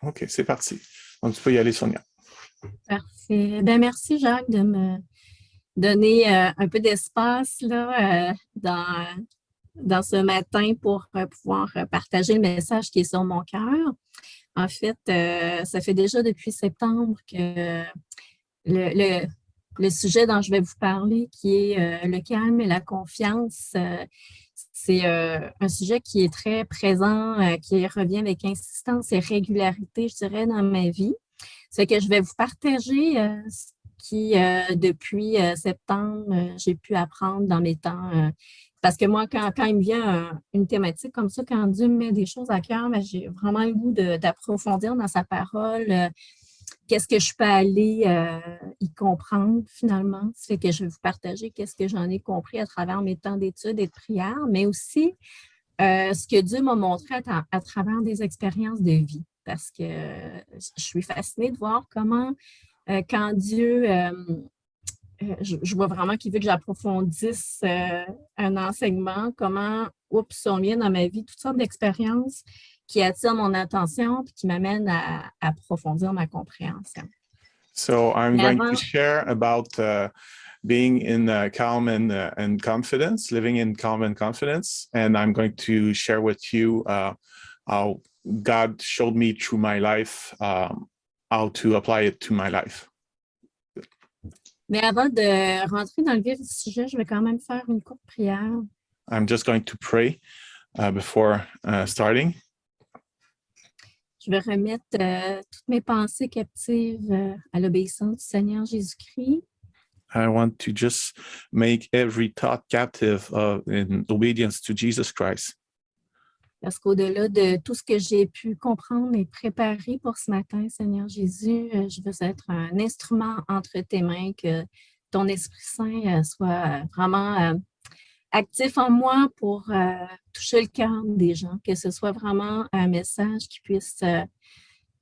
OK, c'est parti. Donc, tu peux y aller, Sonia. Parfait. Ben, merci, Jacques, de me donner un peu d'espace là, dans ce matin pour pouvoir partager le message qui est sur mon cœur. En fait, ça fait déjà depuis septembre que le, le, le sujet dont je vais vous parler, qui est le calme et la confiance, c'est un sujet qui est très présent, qui revient avec insistance et régularité, je dirais, dans ma vie. Ça fait que je vais vous partager ce qui, depuis septembre, j'ai pu apprendre dans mes temps. Parce que moi, quand il me vient une thématique comme ça, quand Dieu me met des choses à cœur, ben, j'ai vraiment le goût d'approfondir dans sa parole. Qu'est-ce que je peux aller y comprendre finalement? Ça fait que je vais vous partager qu'est-ce que j'en ai compris à travers mes temps d'études et de prière, mais aussi ce que Dieu m'a montré à travers des expériences de vie. Parce que je suis fascinée de voir comment, quand Dieu, je vois vraiment qu'il veut que j'approfondisse un enseignement, comment, oups, on vient dans ma vie toutes sortes d'expériences qui attirent mon attention et qui m'amènent à approfondir ma compréhension. So I'm Mais going to avant, share about being in calm and confidence, living in calm and confidence. And I'm going to share with you how God showed me through my life how to apply it to my life. mais avant de rentrer dans le vif du sujet, je vais quand même faire une courte prière. I'm just going to pray before starting. Je vais remettre toutes mes pensées captives à l'obéissance du Seigneur Jésus-Christ. I want to just make every thought captive in obedience to Jesus Christ. Parce qu'au-delà de tout ce que j'ai pu comprendre et préparer pour ce matin, Seigneur Jésus, je veux être un instrument entre tes mains, que ton Esprit Saint soit vraiment actif en moi pour toucher le cœur des gens, que ce soit vraiment un message qui puisse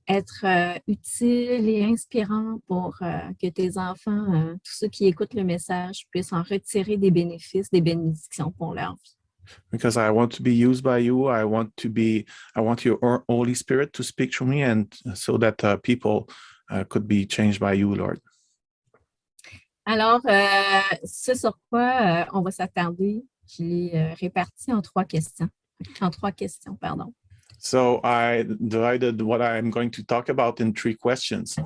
être utile et inspirant pour que tes enfants, tous ceux qui écoutent le message, puissent en retirer des bénéfices, des bénédictions pour leur vie. Because I want to be used by you. I want your Holy Spirit to speak through me, and so that people could be changed by you, Lord. Alors, ce sur quoi on va s'attarder, je l'ai réparti en trois questions. Pardon. So I divided what I'm going to talk about in 3 questions.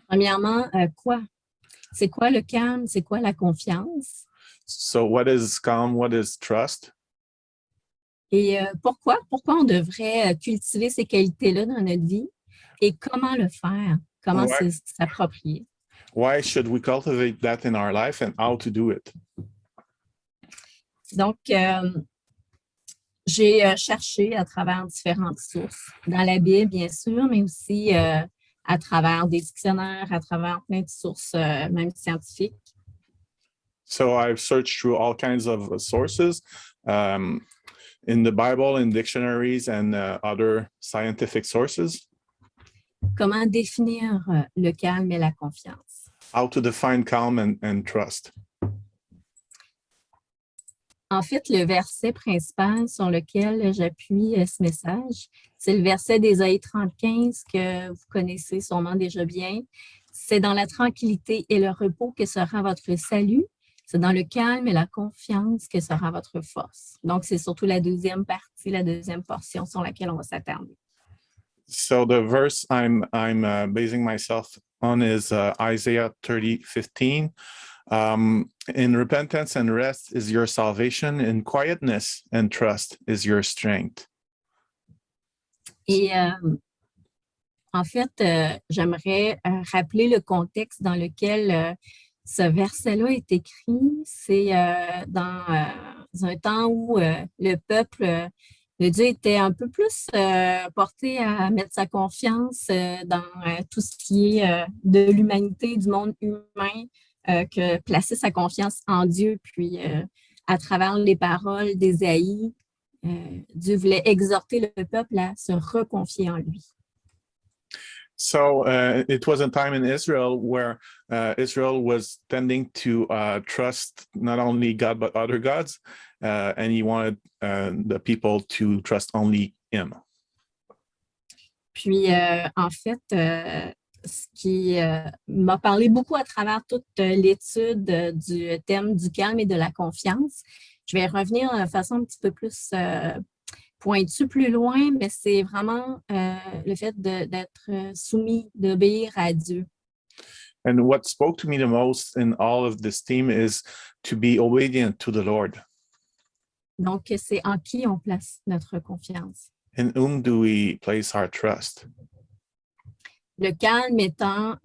Premièrement, quoi? C'est quoi le calme? C'est quoi la confiance? So what is calm? What is trust? Et pourquoi? Pourquoi on devrait cultiver ces qualités-là dans notre vie? Et comment le faire? Comment s'approprier? Why should we cultivate that in our life, and how to do it? Donc, j'ai cherché à travers différentes sources, dans la Bible, bien sûr, mais aussi à travers des dictionnaires, à travers plein de sources, même scientifiques. So I've searched through all kinds of sources in the Bible, in dictionaries, and other scientific sources. Comment définir le calme et la confiance? How to define calm and trust. En fait, le verset principal sur lequel j'appuie ce message, c'est le verset d'Ésaïe 35 que vous connaissez sûrement déjà bien. C'est dans la tranquillité et le repos que sera votre salut. C'est dans le calme et la confiance que sera votre force. Donc, c'est surtout la deuxième partie, la deuxième portion sur laquelle on va s'attarder. So the verse I'm basing myself on is Isaiah 30:15. In repentance and rest is your salvation. In quietness and trust is your strength. Et en fait, j'aimerais rappeler le contexte dans lequel ce verset-là est écrit. C'est dans un temps où le peuple de Dieu était un peu plus porté à mettre sa confiance dans tout ce qui est de l'humanité, du monde humain, que placer sa confiance en Dieu. Puis, à travers les paroles d'Ésaïe, Dieu voulait exhorter le peuple à se reconfier en lui. So it was a time in Israel where Israel was tending to trust not only God but other gods, and he wanted the people to trust only him. Puis, en fait, ce qui m'a parlé beaucoup à travers toute l'étude du thème du calme et de la confiance. Je vais revenir de façon un petit peu plus pointue plus loin, mais c'est vraiment le fait d'être soumis, d'obéir à Dieu. And what spoke to me the most in all of this theme is to be obedient to the Lord. Donc, c'est en qui on place notre confiance. In whom do we place our trust? Le calme étant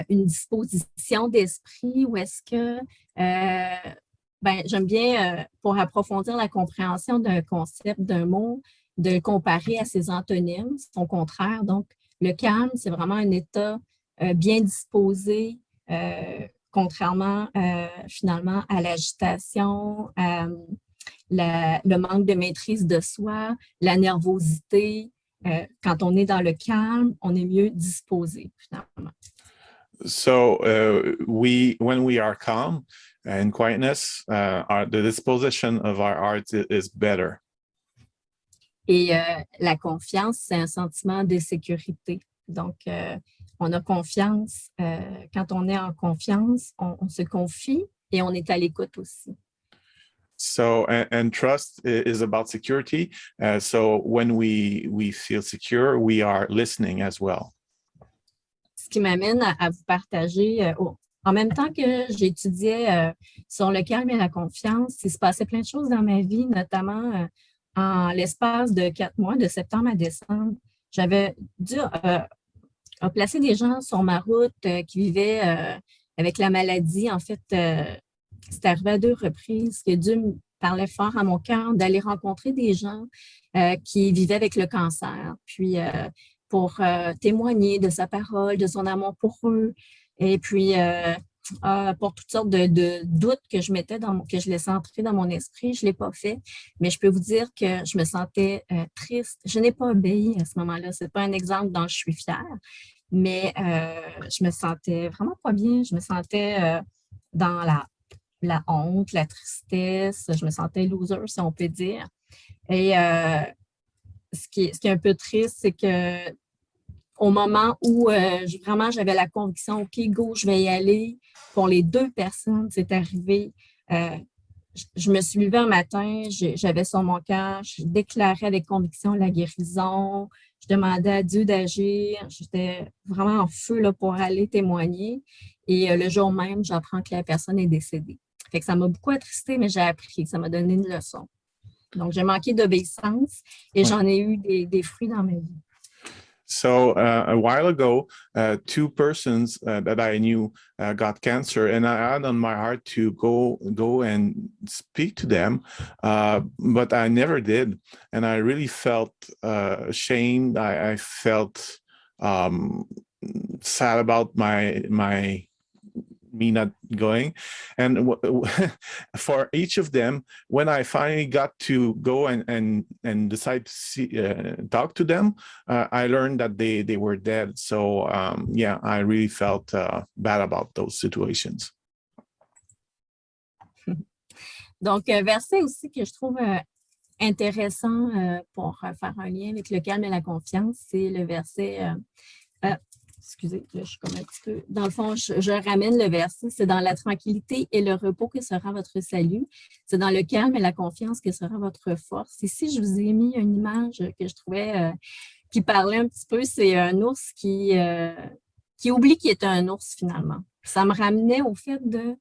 une disposition d'esprit où est-ce que, j'aime bien, pour approfondir la compréhension d'un concept, d'un mot, de le comparer à ses antonymes, son contraire. Donc, le calme, c'est vraiment un état bien disposé, contrairement finalement à l'agitation, le manque de maîtrise de soi, la nervosité. Quand on est dans le calme, on est mieux disposé finalement. So when we are calm and quietness, the disposition of our hearts is better. Et la confiance, c'est un sentiment de sécurité. Donc, on a confiance. Quand on est en confiance, on se confie et on est à l'écoute aussi. So and trust is about security. So when we feel secure, we are listening as well. Ce qui m'amène à vous partager, en même temps que j'étudiais sur le calme et la confiance, il se passait plein de choses dans ma vie, notamment en l'espace de 4 mois, de septembre à décembre. J'avais dû placer des gens sur ma route qui vivaient avec la maladie. En fait, c'est arrivé à 2 reprises que Dieu me parlait fort à mon cœur d'aller rencontrer des gens qui vivaient avec le cancer. Puis, pour témoigner de sa parole, de son amour pour eux. Et puis, pour toutes sortes de doutes que je mettais que je laissais entrer dans mon esprit, je ne l'ai pas fait. Mais je peux vous dire que je me sentais triste. Je n'ai pas obéi à ce moment-là. Ce n'est pas un exemple dont je suis fière, mais je me sentais vraiment pas bien. Je me sentais dans la honte, la tristesse. Je me sentais loser, si on peut dire. Et ce qui est un peu triste, c'est que au moment où vraiment j'avais la conviction, OK, go, je vais y aller, pour les 2 personnes, c'est arrivé. Je me suis levée un matin, j'avais sur mon cœur, je déclarais avec conviction la guérison, je demandais à Dieu d'agir, j'étais vraiment en feu là, pour aller témoigner. Et le jour même, j'apprends que la personne est décédée. Fait que ça m'a beaucoup attristée, mais j'ai appris, ça m'a donné une leçon. Donc, j'ai manqué d'obéissance et j'en ai eu des fruits dans ma vie. So a while ago, 2 persons that I knew got cancer, and I had on my heart to go and speak to them, but I never did, and I really felt ashamed. I felt sad about me not going. And for each of them, when I finally got to go and decide to talk to them, I learned that they were dead. So yeah, I really felt bad about those situations. Donc, verset aussi que je trouve intéressant pour faire un lien avec le calme et la confiance, c'est le verset excusez, là, je suis comme un petit peu. Dans le fond, je ramène le verset. C'est dans la tranquillité et le repos que sera votre salut. C'est dans le calme et la confiance que sera votre force. Ici, je vous ai mis une image que je trouvais qui parlait un petit peu. C'est un ours qui oublie qu'il est un ours finalement. Ça me ramenait au fait de,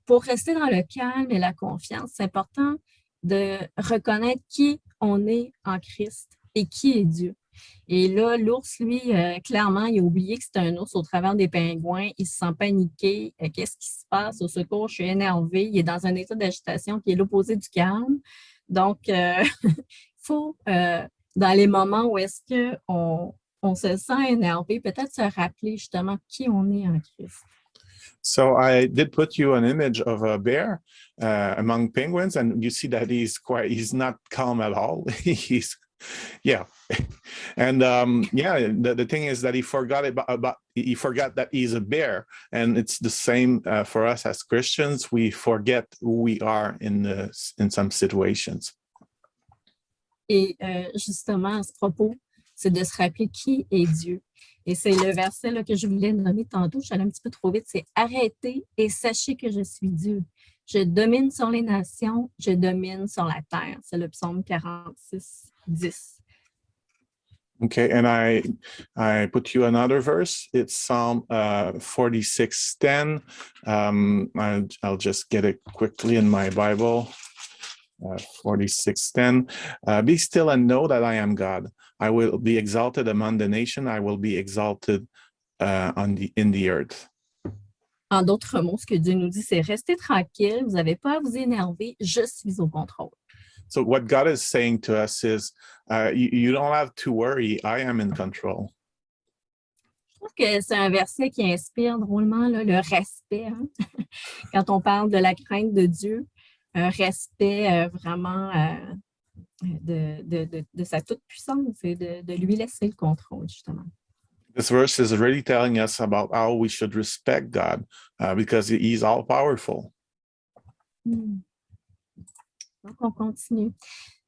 pour rester dans le calme et la confiance, c'est important de reconnaître qui on est en Christ et qui est Dieu. Et là, l'ours, lui, clairement, il a oublié que c'était un ours au travers des pingouins. Il se sent paniqué. Qu'est-ce qui se passe? Au secours, je suis énervé. Il est dans un état d'agitation qui est l'opposé du calme. Donc, il faut, dans les moments où est-ce qu'on se sent énervé, peut-être se rappeler justement qui on est en Christ. So I did put you an image of a bear among penguins, and you see that he's not calm at all. Yeah. And the thing is that he forgot he forgot that he's a bear, and it's the same for us as Christians. We forget who we are in some situations. Et justement, à ce propos, c'est de se rappeler qui est Dieu. Et c'est le verset là, que je voulais nommer tantôt, je suis allée un petit peu trop vite, c'est « Arrêtez et sachez que je suis Dieu. Je domine sur les nations, je domine sur la terre. » C'est le psaume 46, 10. Okay, and I put you another verse. It's Psalm 46:10. I'll just get it quickly in my Bible. 46:10. Be still and know that I am God. I will be exalted among the nation. I will be exalted in the earth. En d'autres mots, ce que Dieu nous dit, c'est « Restez tranquille, vous n'avez pas à vous énerver, je suis au contrôle. » So what God is saying to us is, you don't have to worry. I am in control. Je trouve que c'est un verset qui inspire drôlement là, le respect. Hein? Quand on parle de la crainte de Dieu, un respect vraiment de sa toute-puissance et de lui laisser le contrôle, justement. This verse is really telling us about how we should respect God because he's all-powerful. Donc, on continue.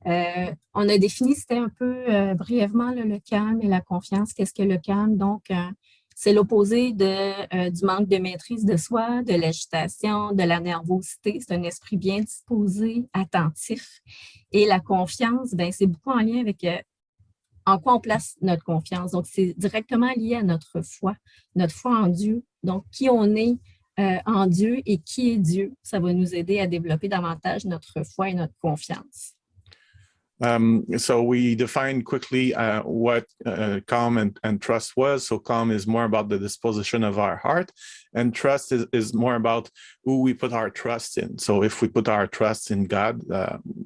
On a défini, c'était un peu brièvement là, le calme et la confiance. Qu'est-ce que le calme? Donc, c'est l'opposé du manque de maîtrise de soi, de l'agitation, de la nervosité. C'est un esprit bien disposé, attentif. Et la confiance, ben, c'est beaucoup en lien avec en quoi on place notre confiance. Donc, c'est directement lié à notre foi en Dieu. Donc, qui on est en Dieu et qui est Dieu, ça va nous aider à développer davantage notre foi et notre confiance. So we define quickly what calm and trust was. So calm is more about the disposition of our heart, and trust is more about who we put our trust in. So if we put our trust in God,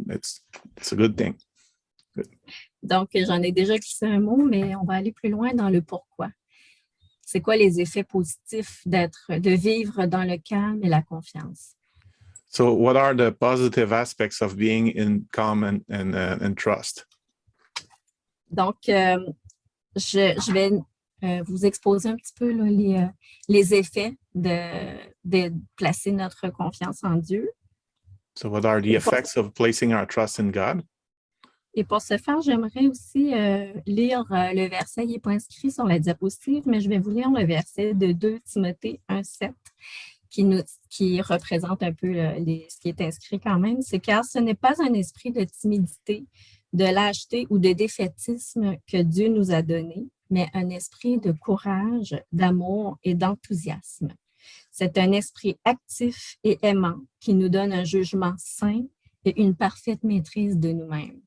it's a good thing. Good. Donc, j'en ai déjà glissé un mot, mais on va aller plus loin dans le pourquoi. C'est quoi les effets positifs de vivre dans le calme et la confiance? So what are the positive aspects of being in calm and trust? Donc, je vais vous exposer un petit peu là, les effets de placer notre confiance en Dieu. So what are the effects of placing our trust in God? Et pour ce faire, j'aimerais aussi lire le verset, il n'est pas inscrit sur la diapositive, mais je vais vous lire le verset de 2 Timothée 1,7 qui représente un peu ce qui est inscrit quand même. C'est « Car ce n'est pas un esprit de timidité, de lâcheté ou de défaitisme que Dieu nous a donné, mais un esprit de courage, d'amour et d'enthousiasme. C'est un esprit actif et aimant qui nous donne un jugement sain et une parfaite maîtrise de nous-mêmes. »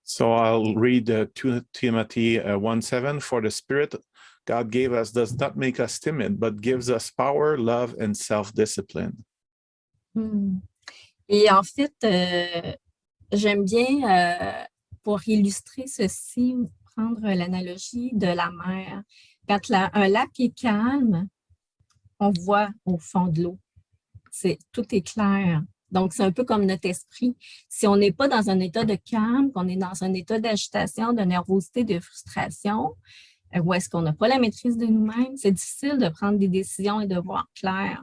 So I'll read 2 Timothy 1:7. For the Spirit God gave us does not make us timid, but gives us power, love, and self-discipline. Et en fait, j'aime bien, pour illustrer ceci, prendre l'analogie de la mer. Quand un lac est calme, on voit au fond de l'eau. Tout est clair. Donc, c'est un peu comme notre esprit. Si on n'est pas dans un état de calme, qu'on est dans un état d'agitation, de nervosité, de frustration, ou est-ce qu'on n'a pas la maîtrise de nous-mêmes, c'est difficile de prendre des décisions et de voir clair.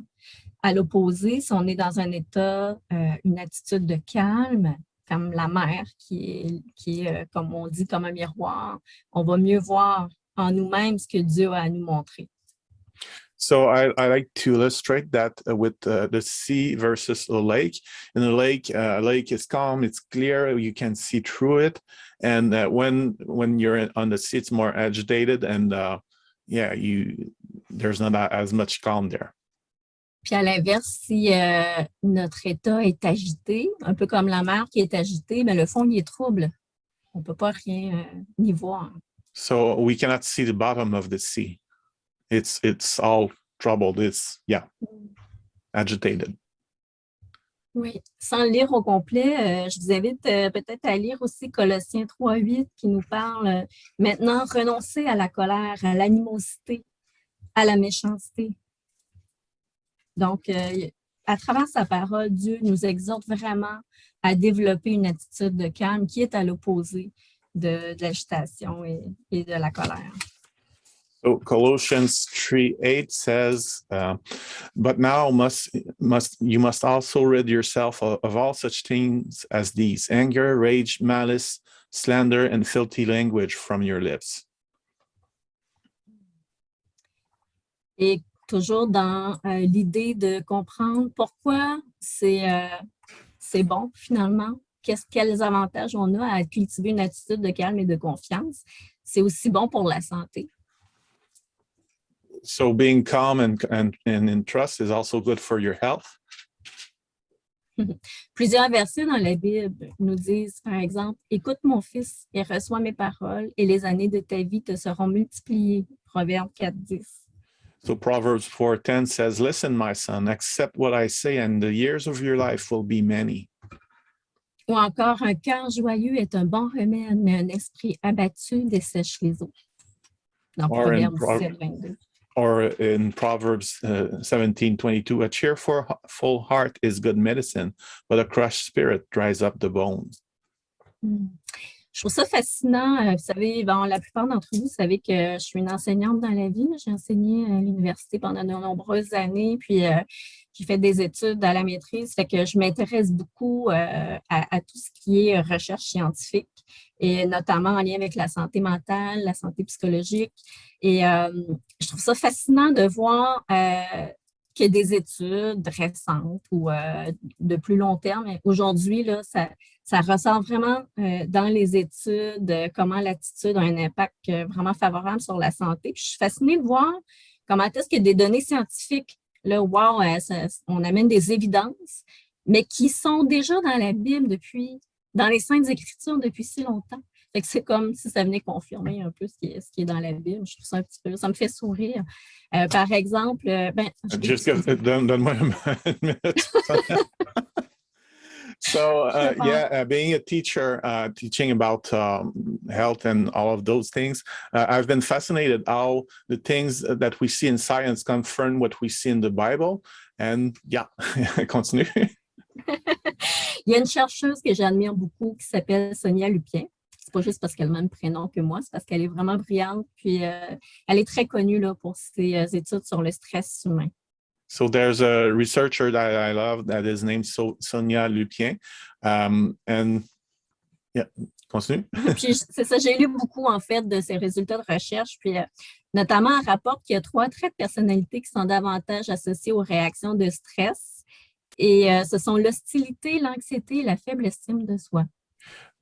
À l'opposé, si on est dans un état, une attitude de calme, comme la mer qui est comme on dit, comme un miroir, on va mieux voir en nous-mêmes ce que Dieu a à nous montrer. So I like to illustrate that with the sea versus a lake. In a lake is calm, it's clear, you can see through it. And when you're on the sea, it's more agitated, and there's not as much calm there. Puis à l'inverse, si notre état est agité, un peu comme la mer qui est agitée, mais le fond, il est trouble. On ne peut pas rien y voir. So we cannot see the bottom of the sea. It's all troubled. It's agitated. Oui, sans le lire au complet, je vous invite peut-être à lire aussi Colossiens 3:8 qui nous parle maintenant renoncer à la colère, à l'animosité, à la méchanceté. Donc, à travers sa parole, Dieu nous exhorte vraiment à développer une attitude de calme qui est à l'opposé de l'agitation et de la colère. So Colossians 3:8 says, "But now you must also rid yourself of all such things as these: anger, rage, malice, slander, and filthy language from your lips. Et toujours dans l'idée de comprendre pourquoi c'est bon finalement, quels avantages on a à cultiver une attitude de calme et de confiance. C'est aussi bon pour la santé. So being calm and in trust is also good for your health. Plusieurs versets dans la Bible nous disent, par exemple, « Écoute mon fils et reçois mes paroles et les années de ta vie te seront multipliées. » Proverbe 4:10. So Proverbs 4:10 says, "Listen, my son, accept what I say, and the years of your life will be many." Ou encore, un cœur joyeux est un bon remède, mais un esprit abattu dessèche les eaux. Dans Or in Proverbe 17:22. Or in Proverbs 17:22, a cheerful heart is good medicine, but a crushed spirit dries up the bones. Je trouve ça fascinant. Vous savez, bon, la plupart d'entre vous savez que je suis une enseignante dans la vie. J'ai enseigné à l'université pendant de nombreuses années, puis j'ai fait des études à la maîtrise. Fait que je m'intéresse beaucoup à tout ce qui est recherche scientifique, et notamment en lien avec la santé mentale, la santé psychologique. Et je trouve ça fascinant de voir que des études récentes ou de plus long terme, aujourd'hui, là, ça ressort vraiment dans les études comment l'attitude a un impact vraiment favorable sur la santé. Puis je suis fascinée de voir comment est-ce que des données scientifiques, là, wow, on amène des évidences, mais qui sont déjà dans la Bible dans les Saintes Écritures depuis si longtemps. Fait que c'est comme si ça venait confirmer un peu ce qui est dans la Bible. Je trouve ça un petit peu, ça me fait sourire. Par exemple, Donne-moi une minute. So being a teacher, teaching about health and all of those things, I've been fascinated how the things that we see in science confirm what we see in the Bible. And continue. Il y a une chercheuse que j'admire beaucoup qui s'appelle Sonia Lupien. C'est pas juste parce qu'elle a le même prénom que moi, c'est parce qu'elle est vraiment brillante. Puis elle est très connue là, pour ses études sur le stress humain. So there's a researcher that I love that is named Sonia Lupien. And continue. Puis c'est ça, j'ai lu beaucoup en fait de ses résultats de recherche. Puis notamment, elle rapporte qu'il y a 3 traits de personnalité qui sont davantage associés aux réactions de stress. Et ce sont l'hostilité, l'anxiété et la faible estime de soi.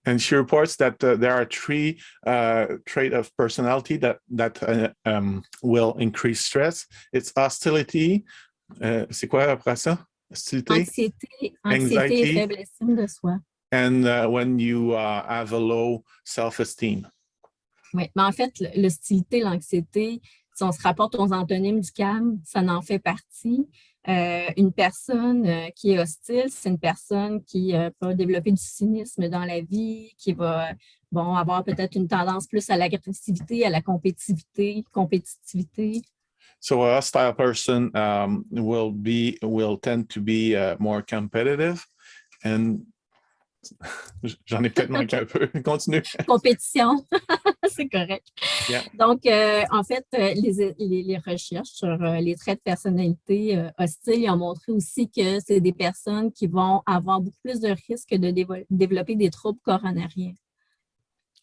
And she reports that there are 3 traits of personality that will increase stress. It's hostility. C'est quoi après ça? Hostilité. Anxiété et faible estime de soi. And when you have a low self-esteem. Oui, mais en fait, l'hostilité, l'anxiété, si on se rapporte aux antonymes du calme, ça en fait partie. Une personne qui est hostile, c'est une personne qui peut développer du cynisme dans la vie, qui va avoir peut-être une tendance plus à l'agressivité, à la compétitivité. So a hostile person will tend to be more competitive, and j'en ai peut-être manqué un peu. Continue. Compétition, c'est correct. Yeah. Donc, en fait, les recherches sur les traits de personnalité hostiles ont montré aussi que c'est des personnes qui vont avoir beaucoup plus de risques de développer des troubles coronariens.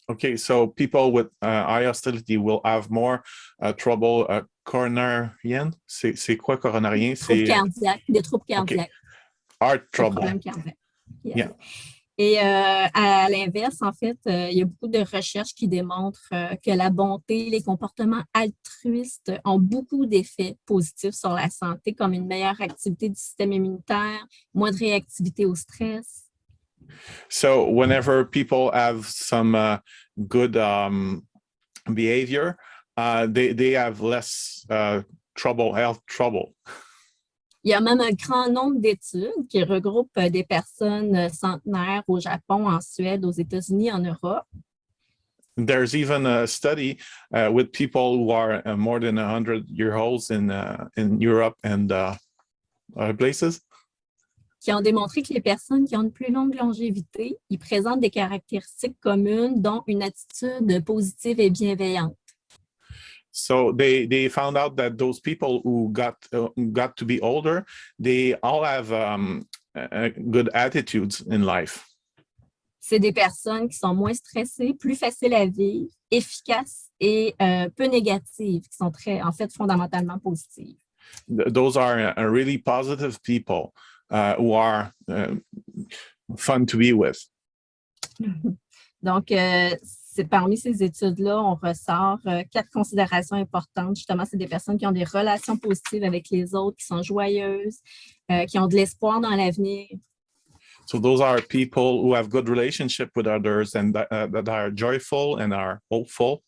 Okay, so people with high hostility will have more trouble coronarian. C'est quoi coronarien? Des troubles cardiaques. Heart trouble. Des problèmes cardiaques. Yeah. Et à l'inverse, en fait, il y a beaucoup de recherches qui démontrent que la bonté, les comportements altruistes ont beaucoup d'effets positifs sur la santé, comme une meilleure activité du système immunitaire, moins de réactivité au stress. So whenever people have some good behavior, they have less health trouble. Il y a même un grand nombre d'études qui regroupent des personnes centenaires au Japon, en Suède, aux États-Unis, en Europe. There's even a study with people who are more than 100-year-olds in Europe and other places. Qui ont démontré que les personnes qui ont une plus longue longévité, ils présentent des caractéristiques communes, dont une attitude positive et bienveillante. So they found out that those people who got to be older, they all have good attitudes in life. c'est des personnes qui sont moins stressées, plus faciles à vivre, efficaces et peu négatives, qui sont en fait, fondamentalement positives. Those are really positive people who are fun to be with. Donc, parmi ces études-là, on ressort 4 considérations importantes. Justement, c'est des personnes qui ont des relations positives avec les autres, qui sont joyeuses, qui ont de l'espoir dans l'avenir. So those are people who have good relationship with others and that are joyful and are hopeful.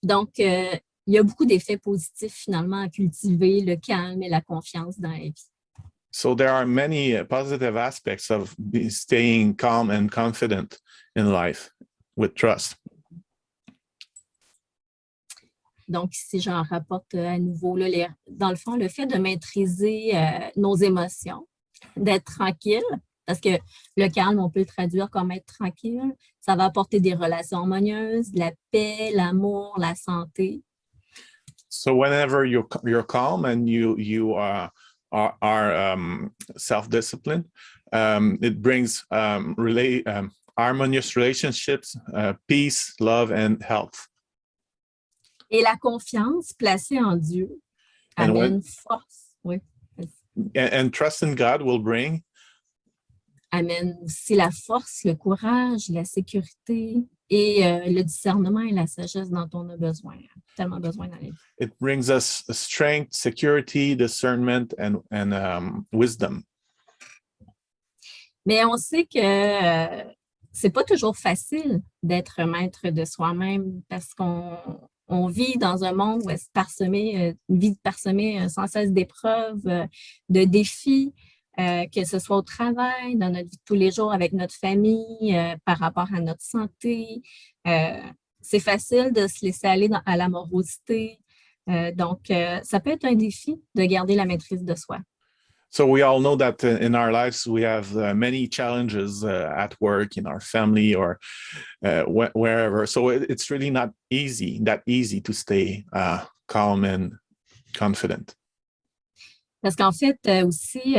Donc, il y a beaucoup d'effets positifs finalement à cultiver le calme et la confiance dans la vie. So there are many positive aspects of staying calm and confident in life with trust. Donc, ici, j'en rapporte à nouveau, là, dans le fond, le fait de maîtriser nos émotions, d'être tranquille, parce que le calme, on peut le traduire comme être tranquille. Ça va apporter des relations harmonieuses, de la paix, l'amour, la santé. So whenever you're calm and you are self-disciplined, it brings harmonious relationships, peace, love, and health. Et la confiance placée en Dieu amène force. Oui. And trust in God will bring amène aussi la force, le courage, la sécurité et le discernement et la sagesse dont on a besoin, tellement besoin dans la vie. It brings us strength, security, discernment, and wisdom. Mais on sait que c'est pas toujours facile d'être maître de soi-même parce qu'on vit dans un monde où est parsemé, une vie parsemée sans cesse d'épreuves, de défis, que ce soit au travail, dans notre vie de tous les jours avec notre famille, par rapport à notre santé. C'est facile de se laisser aller à l'amorosité. Donc, ça peut être un défi de garder la maîtrise de soi. So we all know that in our lives we have many challenges at work, in our family, or wherever. So it's really not that easy to stay calm and confident. Parce qu'en fait, aussi,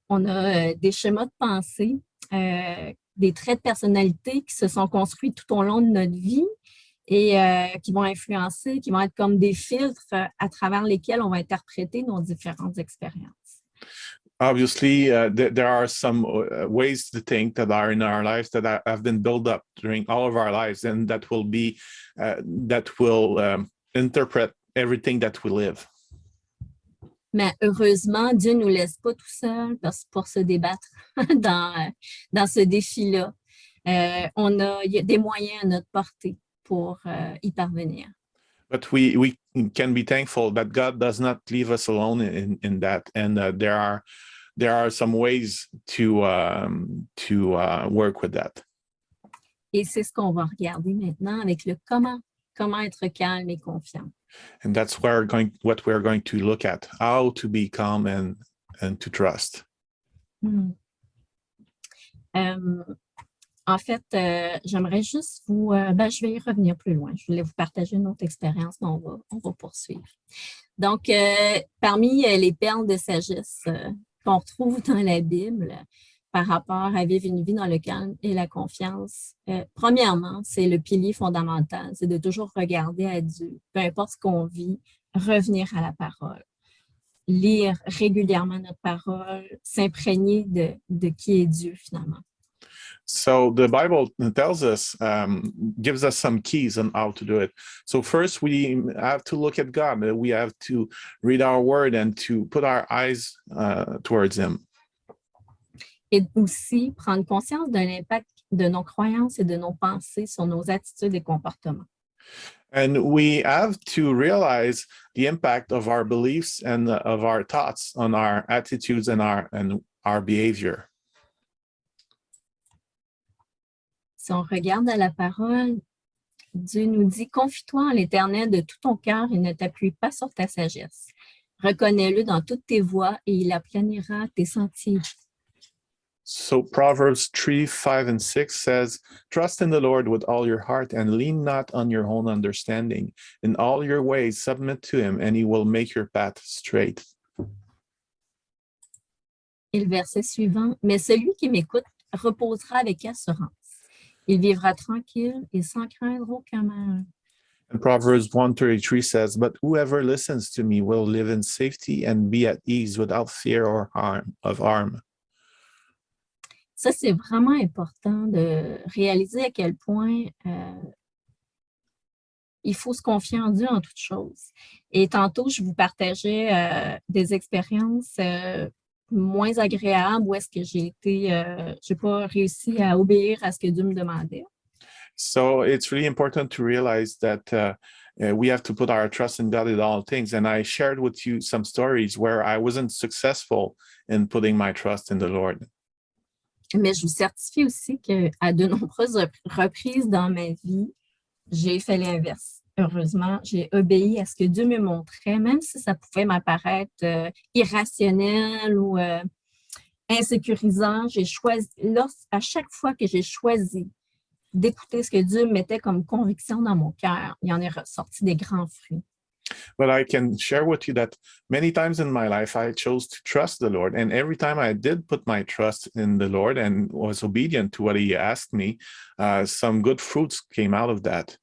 on a des schémas de pensée, des traits de personnalité qui se sont construits tout au long de notre vie et qui vont influencer, qui vont être comme des filtres à travers lesquels on va interpréter nos différentes expériences. Obviously, there are some ways to think that are in our lives that have been built up during all of our lives, and that will interpret everything that we live. Mais heureusement, Dieu ne nous laisse pas tout seuls pour se débattre dans ce défi-là. Il y a des moyens à notre portée pour y parvenir. But we can be thankful that God does not leave us alone in that, and there are some ways to work with that. Et c'est ce qu'on va regarder maintenant avec le comment être calme et confiant. And that's what we're going to look at, how to be calm and to trust. En fait, j'aimerais juste je vais y revenir plus loin. Je voulais vous partager une autre expérience, mais on va poursuivre. Donc, parmi les perles de sagesse qu'on retrouve dans la Bible par rapport à vivre une vie dans le calme et la confiance, premièrement, c'est le pilier fondamental, c'est de toujours regarder à Dieu, peu importe ce qu'on vit, revenir à la parole, lire régulièrement notre parole, s'imprégner de qui est Dieu finalement. So the Bible tells us, gives us some keys on how to do it. So first we have to look at God. We have to read our word and to put our eyes towards him. Et aussi prendre conscience de l'impact de nos croyances et de nos pensées sur nos attitudes et comportements. And we have to realize the impact of our beliefs and of our thoughts on our attitudes and our behavior. Si on regarde à la parole, Dieu nous dit « Confie-toi en l'Éternel de tout ton cœur et ne t'appuie pas sur ta sagesse. Reconnais-le dans toutes tes voies et il aplanira tes sentiers. » So Proverbs 3, 5, and 6 says, trust in the Lord with all your heart and lean not on your own understanding. In all your ways submit to him and he will make your path straight. Et le verset suivant, « Mais celui qui m'écoute reposera avec assurance. Il vivra tranquille et sans craindre aucun mal. And Proverbs 1:33 says, "But whoever listens to me will live in safety and be at ease without fear or harm." Ça, c'est vraiment important de réaliser à quel point il faut se confier en Dieu en toutes choses. Et tantôt, je vous partageais des expériences moins agréables où est-ce que j'ai pas réussi à obéir à ce que Dieu me demandait. So it's really important to realize that we have to put our trust in God in all things. And I shared with you some stories where I wasn't successful in putting my trust in the Lord. Mais je vous certifie aussi qu'à de nombreuses reprises dans ma vie, j'ai fait l'inverse. Heureusement, j'ai obéi à ce que Dieu me montrait, même si ça pouvait m'apparaître irrationnel ou insécurisant. J'ai choisi, à chaque fois que j'ai choisi d'écouter ce que Dieu mettait comme conviction dans mon cœur, il en est ressorti des grands fruits. But I can share with you that many times in my life, I chose to trust the Lord. And every time I did put my trust in the Lord and was obedient to what he asked me, some good fruits came out of that.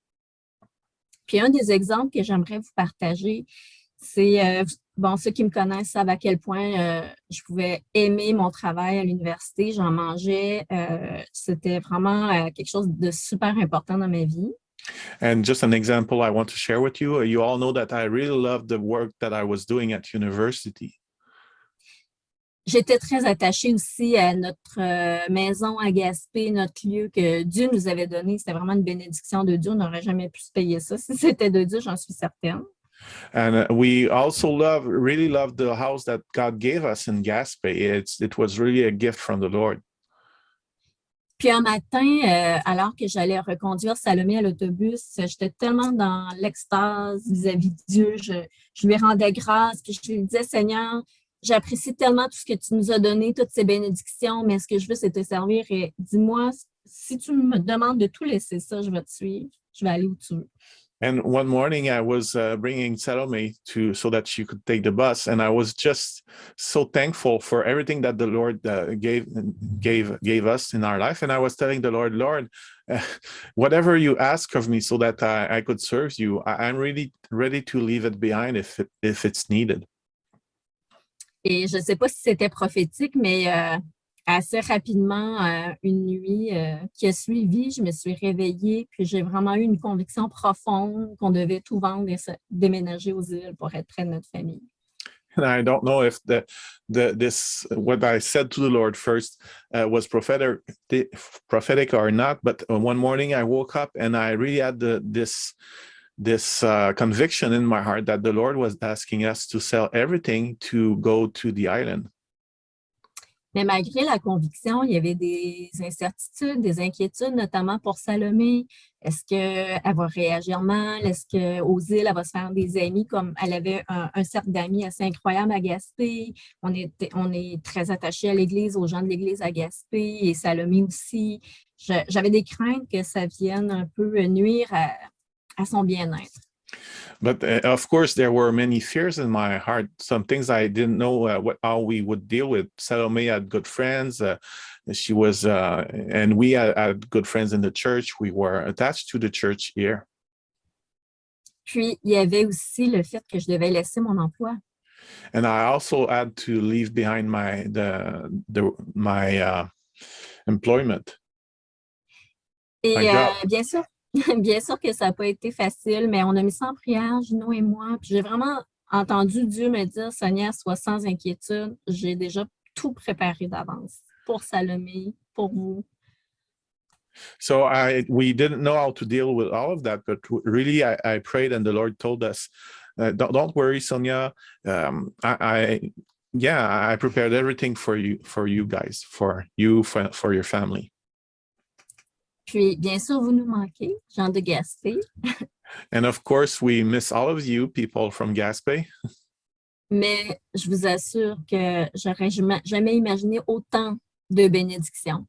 Puis un des exemples que j'aimerais vous partager, c'est, bon, ceux qui me connaissent savent à quel point je pouvais aimer mon travail à l'université. J'en mangeais. C'était vraiment quelque chose de super important dans ma vie. And just an example I want to share with you, you all know that I really loved the work that I was doing at university. J'étais très attachée aussi à notre maison à Gaspé, notre lieu que Dieu nous avait donné. C'était vraiment une bénédiction de Dieu. On n'aurait jamais pu se payer ça. Si c'était de Dieu, j'en suis certaine. And we also really loved the house that God gave us in Gaspé. It was really a gift from the Lord. Puis un matin, alors que j'allais reconduire Salomé à l'autobus, j'étais tellement dans l'extase vis-à-vis de Dieu. Je lui rendais grâce, puis je lui disais, Seigneur, j'apprécie tellement tout ce que tu nous as donné, toutes ces bénédictions, mais ce que je veux, c'est te servir. Et dis-moi, si tu me demandes de tout laisser ça, je vais te suivre. Je vais aller où tu veux. And one morning I was bringing Salome so that she could take the bus. And I was just so thankful for everything that the Lord gave us in our life. And I was telling the Lord, whatever you ask of me so that I could serve you, I'm really ready to leave it behind if it's needed. Et je ne sais pas si c'était prophétique, mais assez rapidement, une nuit qui a suivi, je me suis réveillée, puis j'ai vraiment eu une conviction profonde qu'on devait tout vendre et déménager aux îles pour être près de notre famille. And I don't know if this what I said to the Lord first was prophetic or not, but one morning I woke up and I really had this conviction in my heart that the Lord was asking us to sell everything to go to the island. Mais malgré la conviction, il y avait des incertitudes, des inquiétudes, notamment pour Salomé. Est-ce qu'elle va réagir mal? Est-ce qu'aux îles, elle va se faire des amis comme elle avait un cercle d'amis assez incroyable à Gaspé? On est très attachés à l'Église, aux gens de l'Église à Gaspé et Salomé aussi. J'avais des craintes que ça vienne un peu nuire à son bien-être. But of course, there were many fears in my heart. Some things I didn't know how we would deal with. Salome had good friends. She was, and we had good friends in the church. We were attached to the church here. Puis, il y avait aussi le fait que je devais laisser mon emploi. And I also had to leave behind my employment. Et My job. bien sûr, bien sûr que ça n'a pas été facile, mais on a mis ça en prière, Gino et moi. Puis j'ai vraiment entendu Dieu me dire, Sonia, sois sans inquiétude. J'ai déjà tout préparé d'avance pour Salomé, pour vous. So we didn't know how to deal with all of that, but really I prayed and the Lord told us, don't worry, Sonia. I prepared everything for you guys, for your family. Puis, bien sûr, vous nous manquez, gens de Gaspé. And of course, we miss all of you, people from Gaspé. Mais je vous assure que j'aurais jamais imaginé autant de bénédictions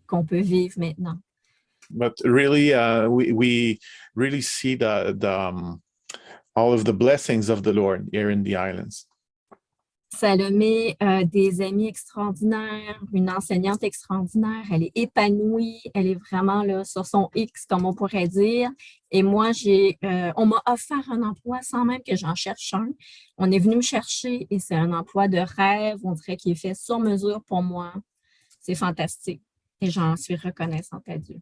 qu'on peut vivre maintenant. But really, we really see all of the blessings of the Lord here in the islands. Salomé a des amis extraordinaires, une enseignante extraordinaire, elle est épanouie, elle est vraiment là sur son X, comme on pourrait dire. Et moi, on m'a offert un emploi sans même que j'en cherche un. On est venu me chercher et c'est un emploi de rêve, on dirait qu'il est fait sur mesure pour moi. C'est fantastique et j'en suis reconnaissante à Dieu.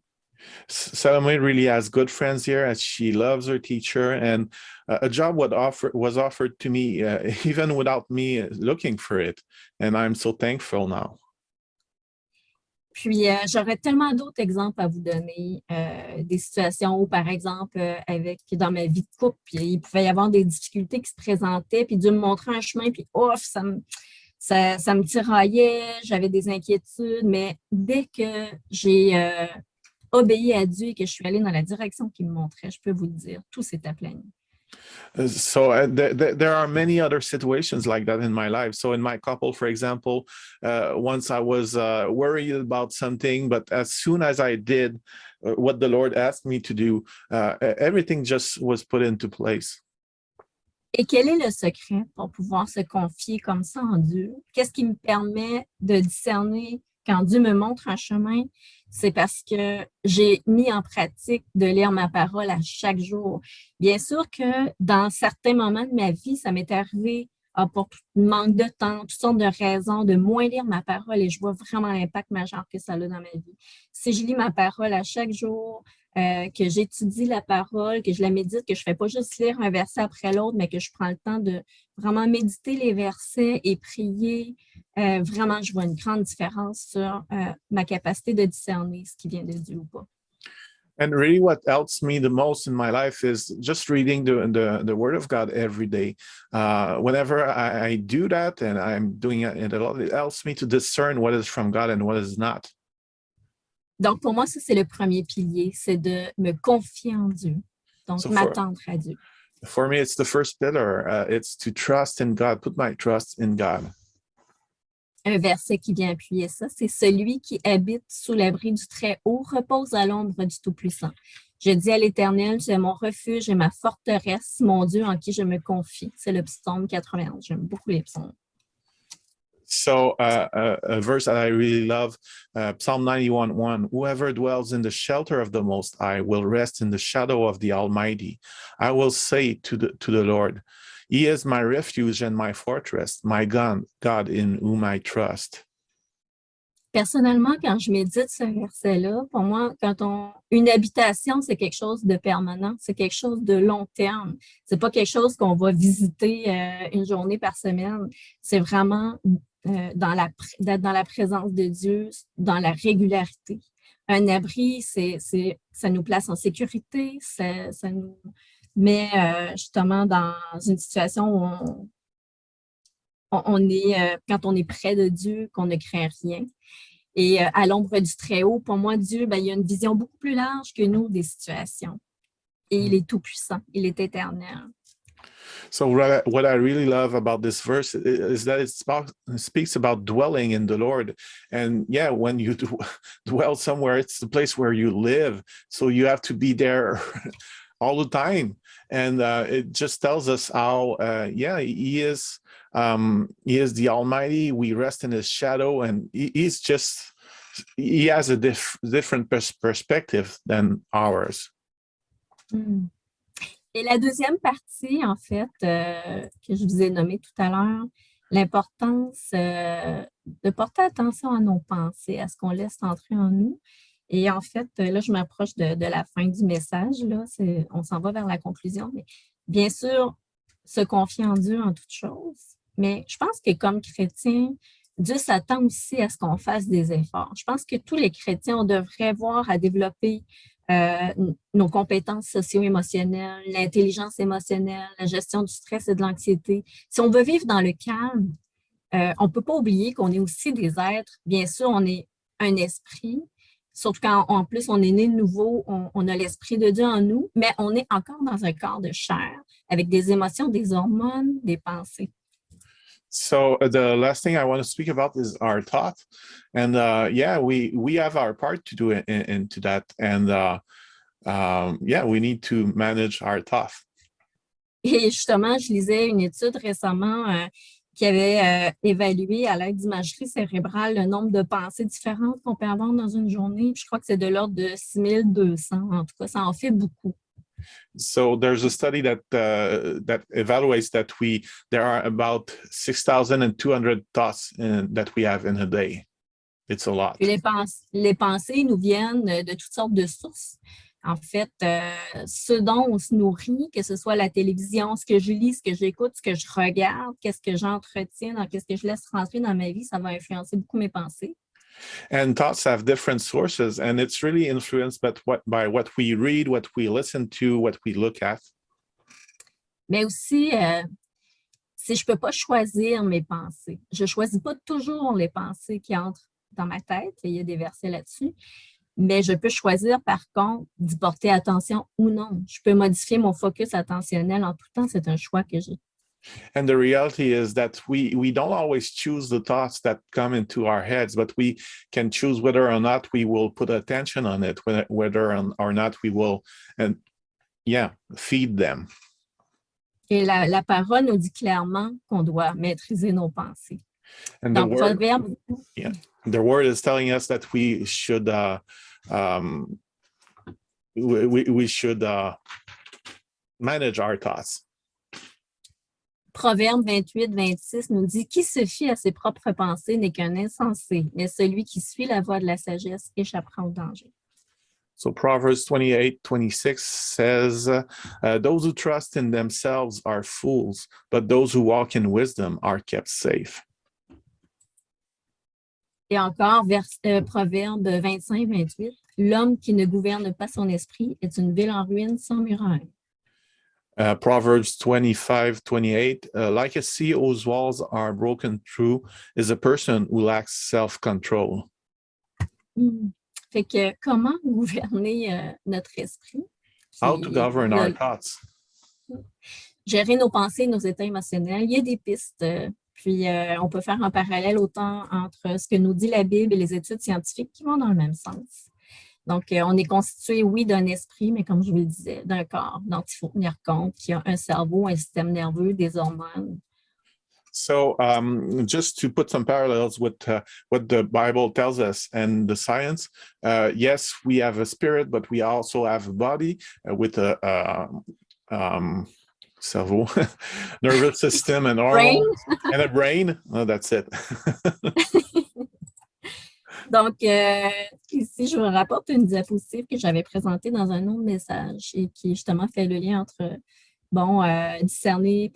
Salome really has good friends here as she loves her teacher, and a job was offered to me even without me looking for it, and I'm so thankful now. Puis, j'aurais tellement d'autres exemples à vous donner, des situations où, par exemple, dans ma vie de couple, puis il pouvait y avoir des difficultés qui se présentaient, puis Dieu me montrait un chemin, puis ouf, ça me tiraillait, j'avais des inquiétudes, mais dès que j'ai obéi à Dieu et que je suis allée dans la direction qu'il me montrait, je peux vous le dire, tout s'est aplani. There are many other situations like that in my life. So in my couple, for example, once I was worried about something, but as soon as I did what the Lord asked me to do, everything just was put into place. Et quel est le secret pour pouvoir se confier comme ça en Dieu? Qu'est-ce qui me permet de discerner quand Dieu me montre un chemin? C'est parce que j'ai mis en pratique de lire ma parole à chaque jour. Bien sûr que dans certains moments de ma vie, ça m'est arrivé pour manque de temps, toutes sortes de raisons, de moins lire ma parole et je vois vraiment l'impact majeur que ça a dans ma vie. Si je lis ma parole à chaque jour, que j'étudie la parole, que je la médite, que je ne fais pas juste lire un verset après l'autre, mais que je prends le temps de vraiment méditer les versets et prier. Vraiment, je vois une grande différence sur ma capacité de discerner ce qui vient de Dieu ou pas. And really what helps me the most in my life is just reading the Word of God every day. Whenever I do that, and I'm doing it a lot, it helps me to discern what is from God and what is not. Donc, pour moi, ça, c'est le premier pilier, c'est de me confier en Dieu. Donc, So m'attendre à Dieu. for me, it's the first pillar. It's to trust in God, put my trust in God. Un verset qui vient appuyer ça, c'est celui qui habite sous l'abri du Très-Haut repose à l'ombre du Tout-Puissant. Je dis à l'Éternel, c'est mon refuge et ma forteresse, mon Dieu en qui je me confie. C'est le psaume 91. J'aime beaucoup les psaumes. So a verse that I really love, Psalm 91:1, whoever dwells in the shelter of the Most High will rest in the shadow of the Almighty. I will say to the Lord, He is my refuge and my fortress, my God in whom I trust. Personnellement, quand je médite ce verset-là, pour moi, une habitation, c'est quelque chose de permanent, c'est quelque chose de long terme. C'est pas quelque chose qu'on va visiter une journée par semaine. C'est vraiment d'être dans la présence de Dieu, dans la régularité. Un abri, ça nous place en sécurité, ça nous met justement dans une situation où quand on est près de Dieu, qu'on ne craint rien. Et à l'ombre du Très-Haut, pour moi, Dieu, il y a une vision beaucoup plus large que nous des situations. Et il est tout-puissant, il est éternel. So what I really love about this verse is that it speaks about dwelling in the Lord. And yeah, when you dwell somewhere, it's the place where you live. So you have to be there all the time. And it just tells us how, He is the Almighty. We rest in His shadow, and He has a different perspective than ours. Mm. Et la deuxième partie, en fait, que je vous ai nommée tout à l'heure, l'importance de porter attention à nos pensées, à ce qu'on laisse entrer en nous. Et en fait, là, je m'approche de la fin du message. Là, on s'en va vers la conclusion. Mais bien sûr, se confier en Dieu en toutes choses. Mais je pense que comme chrétien, Dieu s'attend aussi à ce qu'on fasse des efforts. Je pense que tous les chrétiens, on devrait voir à développer nos compétences socio-émotionnelles, l'intelligence émotionnelle, la gestion du stress et de l'anxiété. Si on veut vivre dans le calme, on ne peut pas oublier qu'on est aussi des êtres. Bien sûr, on est un esprit, surtout quand en plus on est né de nouveau, on a l'esprit de Dieu en nous, mais on est encore dans un corps de chair, avec des émotions, des hormones, des pensées. So the last thing I want to speak about is our thought, and we have our part to do into that, and we need to manage our thought. Et justement, je lisais une étude récemment qui avait évalué à l'aide d'imagerie cérébrale le nombre de pensées différentes qu'on peut avoir dans une journée. Je crois que c'est de l'ordre de 6200. En tout cas, ça en fait beaucoup. So there's a study that evaluates that there are about 6,200 thoughts that we have in a day. It's a lot. Puis les pensées nous viennent de toutes sortes de sources. En fait, ce dont on se nourrit, que ce soit la télévision, ce que je lis, ce que j'écoute, ce que je regarde, qu'est-ce que j'entretiens, qu'est-ce que je laisse rentrer dans ma vie, ça va influencer beaucoup mes pensées. And thoughts have different sources, and it's really influenced by what we read, what we listen to, what we look at. Mais aussi, si je ne peux pas choisir mes pensées, je ne choisis pas toujours les pensées qui entrent dans ma tête, il y a des versets là-dessus, mais je peux choisir par contre d'y porter attention ou non. Je peux modifier mon focus attentionnel en tout temps, c'est un choix que j'ai. And the reality is that we don't always choose the thoughts that come into our heads, but we can choose whether or not we will put attention on it, whether or not we will, feed them. Et la parole nous dit clairement qu'on doit maîtriser nos pensées. And Dans Proverbe, the word is telling us that we should manage our thoughts. Proverbe 28, 26 nous dit « Qui se fie à ses propres pensées n'est qu'un insensé, mais celui qui suit la voie de la sagesse échappera au danger. » So Proverbs 28, 26 says, those who trust in themselves are fools, but those who walk in wisdom are kept safe. Et encore, Proverbe 25, 28, « L'homme qui ne gouverne pas son esprit est une ville en ruine sans muraille. » Proverbs 25, 28, like a sea whose walls are broken through is a person who lacks self-control. Fait que comment gouverner notre esprit? How to govern our thoughts. Gérer nos pensées, nos états émotionnels. Il y a des pistes. Puis on peut faire un parallèle autant entre ce que nous dit la Bible et les études scientifiques qui vont dans le même sens. Donc, on est constitué, oui, d'un esprit, mais comme je vous le disais, d'un corps dont il faut tenir compte, qui a un cerveau, un système nerveux, des hormones. So just to put some parallels with what the Bible tells us and the science, yes, we have a spirit, but we also have a body with a cerveau, nervous system and hormones, and a brain. Oh, that's it. Donc, ici, je vous rapporte une diapositive que j'avais présentée dans un autre message et qui justement fait le lien entre, discerner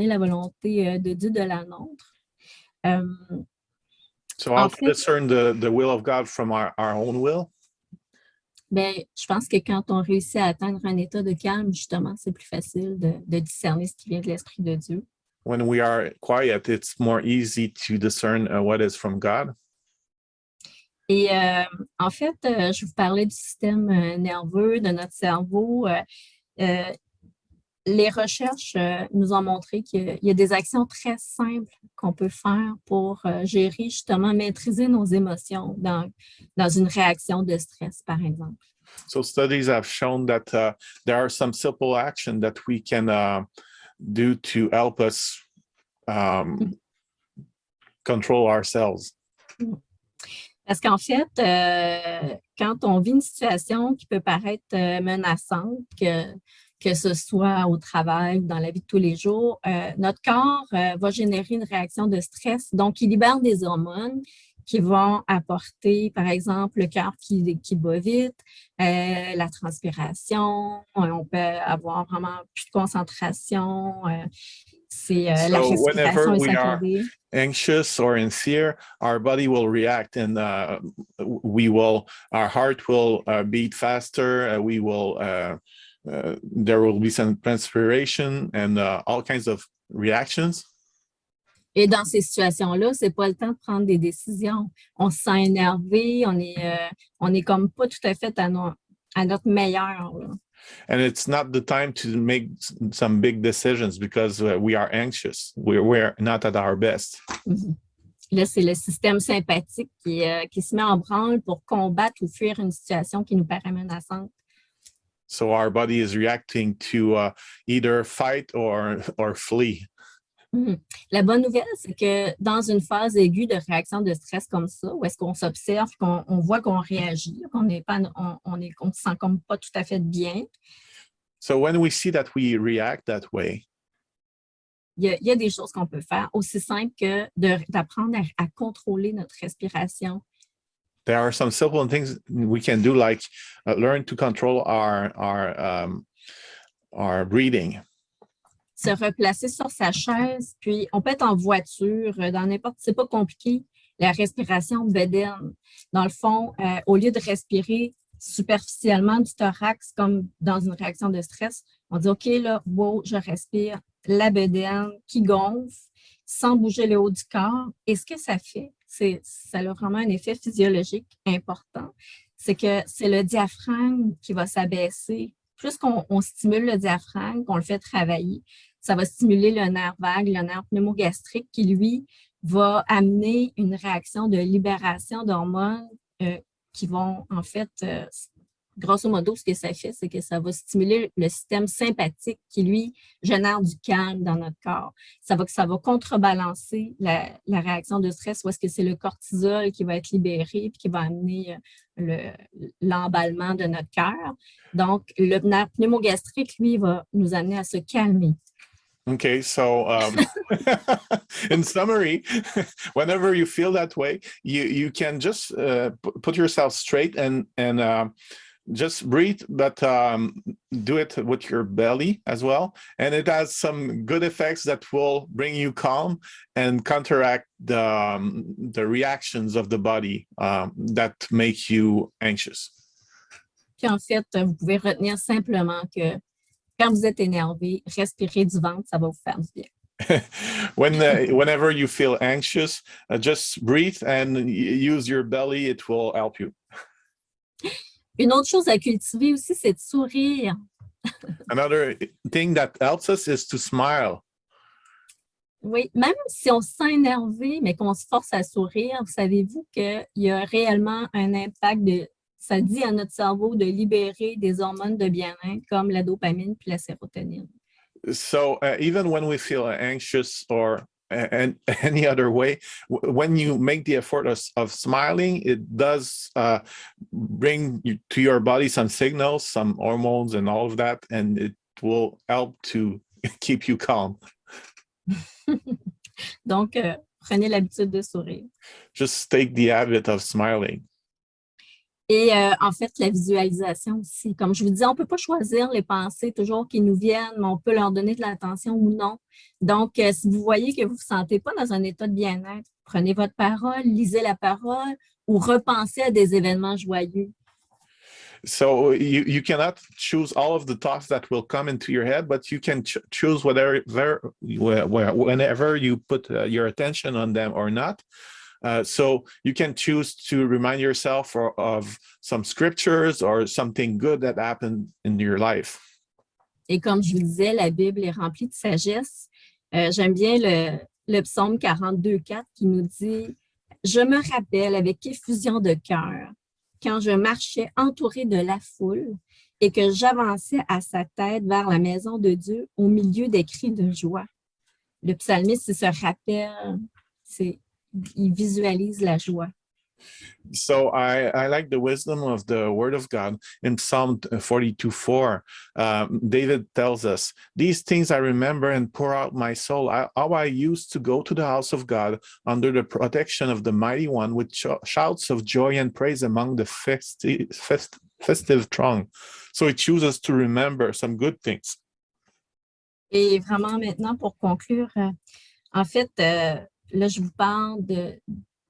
la volonté de Dieu de la nôtre. So how to discern the will of God from our own will? Ben, je pense que quand on réussit à atteindre un état de calme, justement, c'est plus facile de discerner ce qui vient de l'Esprit de Dieu. When we are quiet, it's more easy to discern what is from God. Et en fait, je vous parlais du système nerveux, de notre cerveau. Les recherches nous ont montré qu'il y a des actions très simples qu'on peut faire pour gérer, justement, maîtriser nos émotions dans une réaction de stress, par exemple. So studies have shown that there are some simple actions that we can do to help us control ourselves. Parce qu'en fait, quand on vit une situation qui peut paraître menaçante, que ce soit au travail ou dans la vie de tous les jours, notre corps va générer une réaction de stress. Donc, il libère des hormones qui vont apporter, par exemple, le cœur qui bat vite, la transpiration, on peut avoir vraiment plus de concentration, la respiration est saccadée. Anxious or in fear, our body will react and our heart will beat faster. There will be some transpiration and all kinds of reactions. Et dans ces situations-là, c'est pas le temps de prendre des décisions. On se sent énervé, on est comme pas tout à fait à notre meilleur. Là. And it's not the time to make some big decisions because we are anxious. We're not at our best. Mm-hmm. Là, c'est le système sympathique qui se met en branle pour combattre ou fuir une situation qui nous paraît menaçante. So our body is reacting to either fight or flee. Mhm. La bonne nouvelle, c'est que dans une phase aiguë de réaction de stress comme ça, où est-ce qu'on s'observe, qu'on voit qu'on réagit, qu'on n'est pas, on se sent comme pas tout à fait bien, So when we see that we react that way, il y a des choses qu'on peut faire, aussi simples que d'apprendre à contrôler notre respiration. there are some simple things we can do, like learn to control our breathing. Se replacer sur sa chaise, puis on peut être en voiture, dans n'importe, c'est pas compliqué, la respiration bedaine. Dans le fond, au lieu de respirer superficiellement du thorax comme dans une réaction de stress, on dit OK, là, wow, je respire la bedaine qui gonfle sans bouger le haut du corps. Et ce que ça fait, ça a vraiment un effet physiologique important. C'est que c'est le diaphragme qui va s'abaisser. Plus qu'on stimule le diaphragme, qu'on le fait travailler, ça va stimuler le nerf vague, le nerf pneumogastrique qui, lui, va amener une réaction de libération d'hormones qui vont, en fait, grosso modo, ce que ça fait, c'est que ça va stimuler le système sympathique qui, lui, génère du calme dans notre corps. Ça va contrebalancer la réaction de stress où est-ce que c'est le cortisol qui va être libéré puis qui va amener l'emballement de notre cœur. Donc, le nerf pneumogastrique, lui, va nous amener à se calmer. Okay, so in summary, whenever you feel that way, you can just put yourself straight and just breathe, but do it with your belly as well. And it has some good effects that will bring you calm and counteract the reactions of the body that make you anxious. Puis en fait, vous pouvez retenir simplement que quand vous êtes énervé, respirez du ventre, ça va vous faire du bien. Whenever you feel anxious, just breathe and use your belly. It will help you. Une autre chose à cultiver aussi, c'est de sourire. Another thing that helps us is to smile. Oui, même si on se sent énervé, mais qu'on se force à sourire, savez-vous qu'il y a réellement un impact ça dit à notre cerveau de libérer des hormones de bien-être comme la dopamine puis la sérotonine. So even when we feel anxious or any other way, when you make the effort of smiling, it does bring to your body some signals, some hormones and all of that, and it will help to keep you calm. Donc, prenez l'habitude de sourire. Just take the habit of smiling. Et en fait, la visualisation aussi. Comme je vous disais, on ne peut pas choisir les pensées toujours qui nous viennent, mais on peut leur donner de l'attention ou non. Donc, si vous voyez que vous ne vous sentez pas dans un état de bien-être, prenez votre parole, lisez la parole ou repensez à des événements joyeux. So you cannot choose all of the thoughts that will come into your head, but you can choose whenever you put your attention on them or not. So you can choose to remind yourself of some scriptures or something good that happened in your life. Et comme je vous disais, la Bible est remplie de sagesse. J'aime bien le psaume 42,4 qui nous dit « Je me rappelle avec effusion de cœur quand je marchais entouré de la foule et que j'avançais à sa tête vers la maison de Dieu au milieu des cris de joie. » Le psalmiste, il se rappelle, il visualise la joie. So I like the wisdom of the word of God in Psalm 42:4. David tells us, "These things I remember and pour out my soul. How I used to go to the house of God under the protection of the Mighty One with shouts of joy and praise among the festive throng." So he chooses to remember some good things. Et vraiment maintenant, pour conclure, en fait, là, je vous parle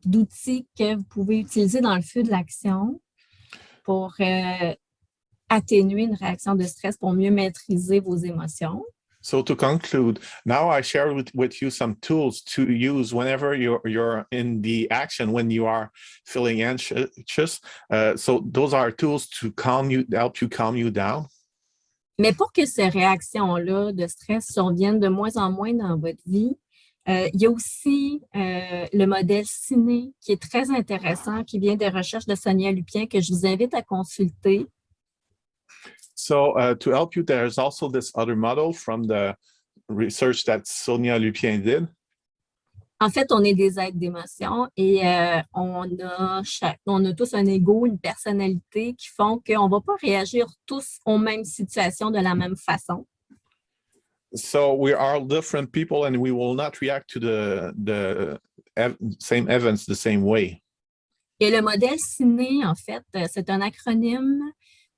d'outils que vous pouvez utiliser dans le feu de l'action pour atténuer une réaction de stress, pour mieux maîtriser vos émotions. So to conclude, now I share with you some tools to use whenever you're in the action, when you are feeling anxious. So those are tools to help you calm you down. Mais pour que ces réactions-là de stress surviennent de moins en moins dans votre vie, il y a aussi le modèle ciné qui est très intéressant, qui vient des recherches de Sonia Lupien, que je vous invite à consulter. So to help you, there's also this other model from the research that Sonia Lupien did. En fait, on est des êtres d'émotion et on a tous un ego, une personnalité qui font qu'on ne va pas réagir tous aux mêmes situations de la même façon. So we are all different people and we will not react to the same events the same way. Et le modèle CINE, en fait, c'est un acronyme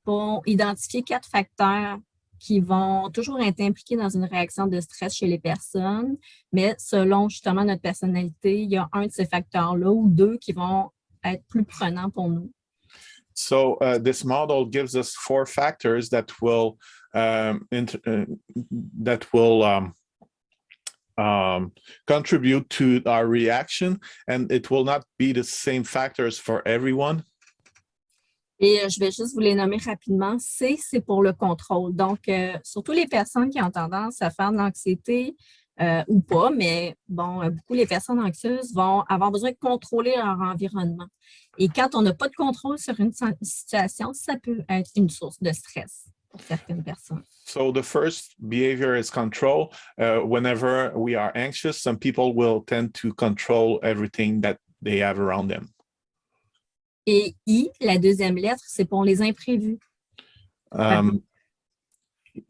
pour identifier 4 facteurs qui vont toujours être impliqués dans une réaction de stress chez les personnes, mais selon justement notre personnalité, il y a un de ces facteurs-là ou 2 qui vont être plus prenants pour nous. So this model gives us 4 factors that will contribute to our reaction, and it will not be the same factors for everyone. Et je vais juste vous les nommer rapidement. C, c'est pour le contrôle. Donc, surtout les personnes qui ont tendance à faire de l'anxiété ou pas, mais bon, beaucoup les personnes anxieuses vont avoir besoin de contrôler leur environnement. Et quand on n'a pas de contrôle sur une situation, ça peut être une source de stress pour certaines personnes. So the first behavior is control. Whenever we are anxious, some people will tend to control everything that they have around them. Et I, la deuxième lettre, c'est pour les imprévus. E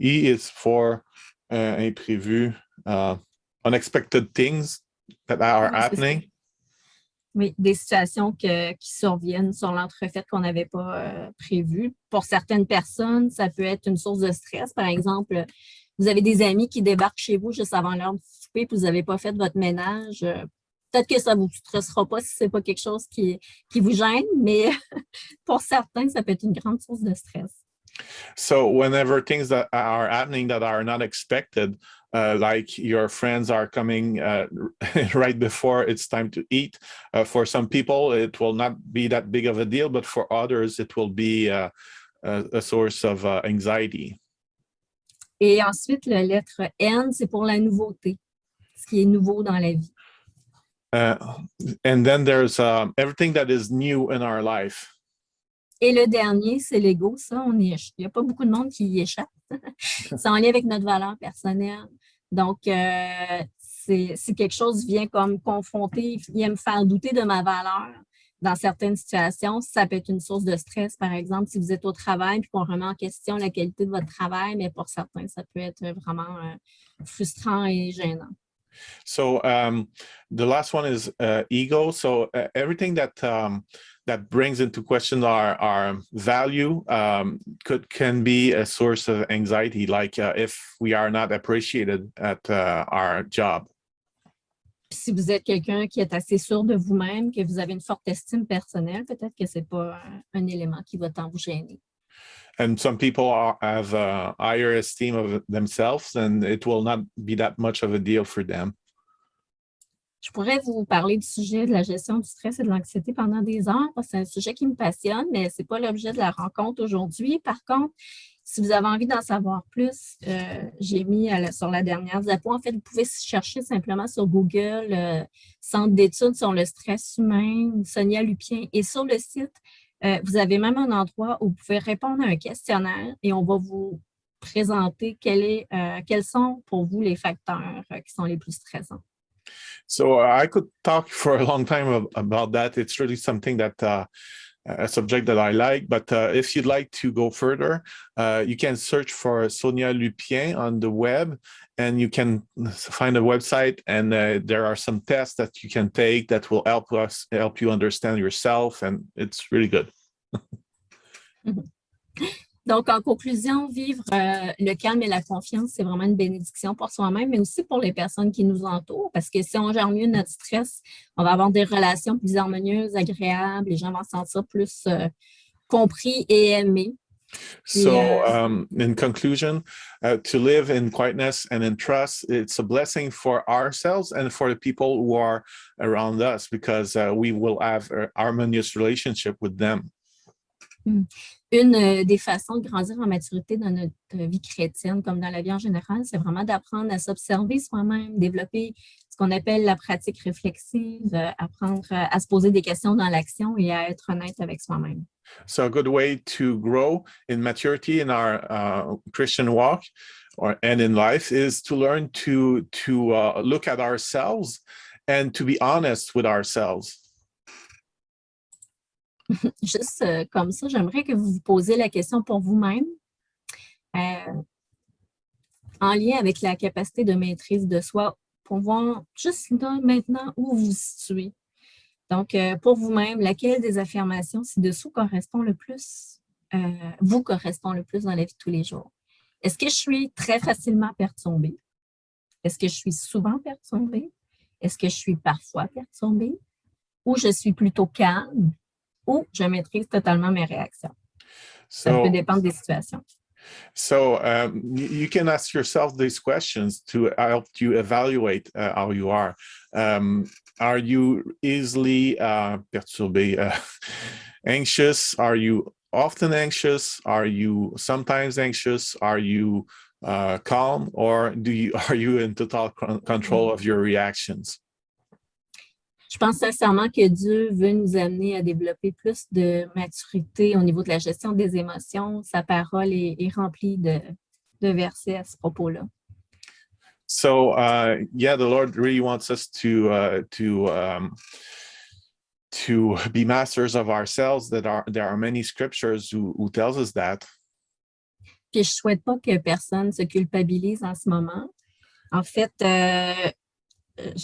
is for imprévus, unexpected things that are happening. Oui, des situations qui surviennent sur l'entrefaite qu'on n'avait pas prévues. Pour certaines personnes, ça peut être une source de stress. Par exemple, vous avez des amis qui débarquent chez vous juste avant l'heure du souper, puis vous n'avez pas fait votre ménage. Peut-être que ça ne vous stressera pas si ce n'est pas quelque chose qui vous gêne, mais pour certains, ça peut être une grande source de stress. So whenever things that are happening that are not expected, like your friends are coming right before it's time to eat, for some people, it will not be that big of a deal, but for others, it will be a source of anxiety. Et ensuite, la lettre N, c'est pour la nouveauté, ce qui est nouveau dans la vie. And then there's everything that is new in our life. Et le dernier, c'est l'ego. Ça, il n'y a pas beaucoup de monde qui y échappe. C'est en lien avec notre valeur personnelle. Donc, si quelque chose vient comme confronter, vient me faire douter de ma valeur dans certaines situations, ça peut être une source de stress. Par exemple, si vous êtes au travail et qu'on remet en question la qualité de votre travail, mais pour certains, ça peut être vraiment frustrant et gênant. So the last one is ego. So everything that brings into question our value can be a source of anxiety, like if we are not appreciated at our job. Si vous êtes quelqu'un qui est assez sûr de vous-même, que vous avez une forte estime personnelle, peut-être que ce n'est pas un élément qui va tant vous gêner. And some people have a higher esteem of themselves, and it will not be that much of a deal for them. Je pourrais vous parler du sujet de la gestion du stress et de l'anxiété pendant des heures. C'est un sujet qui me passionne, mais ce n'est pas l'objet de la rencontre aujourd'hui. Par contre, si vous avez envie d'en savoir plus, j'ai mis sur la dernière diapo. En fait, vous pouvez chercher simplement sur Google Centre d'études sur le stress humain, Sonia Lupien. Et sur le site, vous avez même un endroit où vous pouvez répondre à un questionnaire et on va vous présenter quels sont pour vous les facteurs qui sont les plus stressants. So I could talk for a long time about that. It's really something that a subject that I like. But if you'd like to go further, you can search for Sonia Lupien on the web, and you can find a website. And there are some tests that you can take that will help you understand yourself, and it's really good. Donc, en conclusion, vivre le calme et la confiance, c'est vraiment une bénédiction pour soi-même, mais aussi pour les personnes qui nous entourent, parce que si on gère mieux notre stress, on va avoir des relations plus harmonieuses, agréables, les gens vont se sentir plus compris et aimés. So, in conclusion, to live in quietness and in trust, it's a blessing for ourselves and for the people who are around us, because we will have an harmonious relationship with them. Une des façons de grandir en maturité dans notre vie chrétienne, comme dans la vie en général, c'est vraiment d'apprendre à s'observer soi-même, développer ce qu'on appelle la pratique réflexive, apprendre à se poser des questions dans l'action et à être honnête avec soi-même. So a good way to grow in maturity in our Christian walk and in life is to learn to look at ourselves and to be honest with ourselves. Juste comme ça, j'aimerais que vous vous posiez la question pour vous-même en lien avec la capacité de maîtrise de soi pour voir juste là, maintenant, où vous vous situez. Donc, pour vous-même, laquelle des affirmations ci-dessous correspond le plus, vous correspond le plus dans la vie de tous les jours? Est-ce que je suis très facilement perturbée? Est-ce que je suis souvent perturbée? Est-ce que je suis parfois perturbée? Ou je suis plutôt calme? Ou je maîtrise totalement mes réactions? Ça peut dépendre des situations. So you can ask yourself these questions to help you evaluate how you are. Are you easily perturbé, anxious? Are you often anxious? Are you sometimes anxious? Are you calm? Or are you in total control of your reactions? Je pense sincèrement que Dieu veut nous amener à développer plus de maturité au niveau de la gestion des émotions. Sa parole est remplie de versets à ce propos-là. So yeah, the Lord really wants us to be masters of ourselves. There are many scriptures who tells us that. Puis je souhaite pas que personne se culpabilise en ce moment. En fait,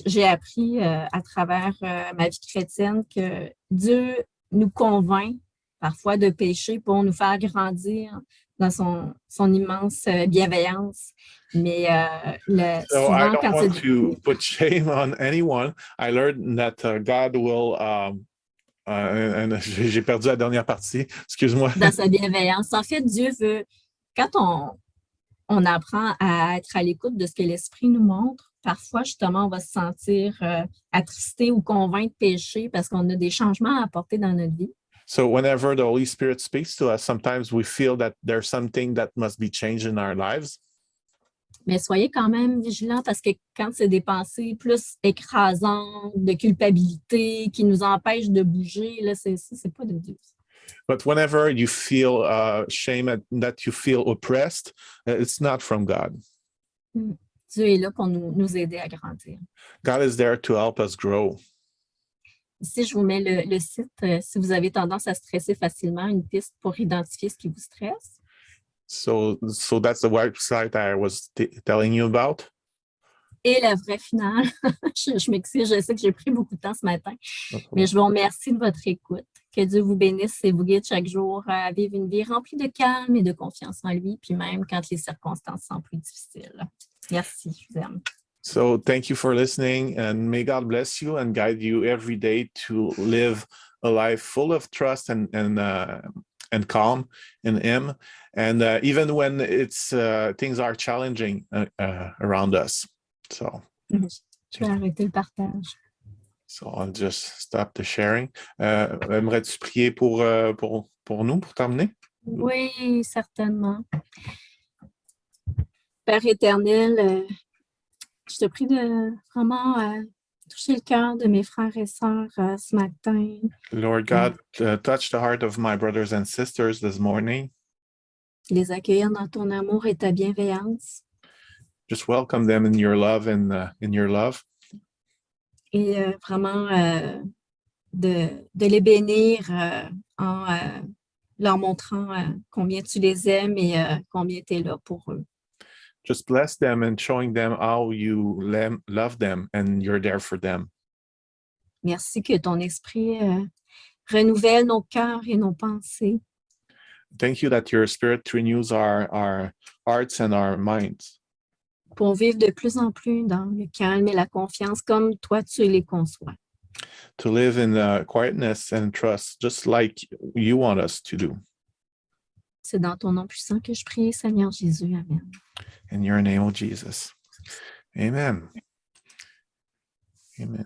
j'ai appris à travers ma vie chrétienne que Dieu nous convainc parfois de pécher pour nous faire grandir dans son immense bienveillance. Mais So I souvent, don't quand want to put shame on anyone. I learned that God will, j'ai perdu la dernière partie, excuse-moi. Dans sa bienveillance. En fait, Dieu veut, quand on apprend à être à l'écoute de ce que l'Esprit nous montre, parfois, justement, on va se sentir attristé ou convainc de pécher parce qu'on a des changements à apporter dans notre vie. So whenever the Holy Spirit speaks to us, sometimes we feel that there's something that must be changed in our lives. Mais soyez quand même vigilants parce que quand c'est des pensées plus écrasantes, de culpabilité, qui nous empêchent de bouger, là, c'est pas de Dieu. But whenever you feel shame and that you feel oppressed, it's not from God. Dieu est là pour nous aider à grandir. God is there to help us grow. Ici, je vous mets le site, si vous avez tendance à stresser facilement, une piste pour identifier ce qui vous stresse. So that's the website I was telling you about. Et la vraie finale, je m'excuse, je sais que j'ai pris beaucoup de temps ce matin, mais je vous remercie de votre écoute. Que Dieu vous bénisse et vous guide chaque jour à vivre une vie remplie de calme et de confiance en lui, puis même quand les circonstances sont plus difficiles. Merci, je vous aime. So thank you for listening, and may God bless you and guide you every day to live a life full of trust and calm in Him, and even when things are challenging around us. So. Je vais arrêter le partage. So I'll just stop the sharing. Aimerais-tu prier pour nous, pour terminer? Oui, certainement. Père éternel, je te prie de vraiment toucher le cœur de mes frères et sœurs ce matin. Lord God, touch the heart of my brothers and sisters this morning. Les accueillir dans ton amour et ta bienveillance. Just welcome them in your love and in your love. Et vraiment de les bénir en leur montrant combien tu les aimes et combien tu es là pour eux. Just bless them and showing them how you love them and you're there for them. Merci que ton esprit renouvelle nos cœurs et nos pensées. Thank you that your spirit renews our hearts and our minds. Pour vivre de plus en plus dans le calme et la confiance comme toi tu les conçois. To live in quietness and trust, just like you want us to do. C'est dans ton nom puissant que je prie, Seigneur Jésus. Amen. In your name, O Jesus. Amen. Amen.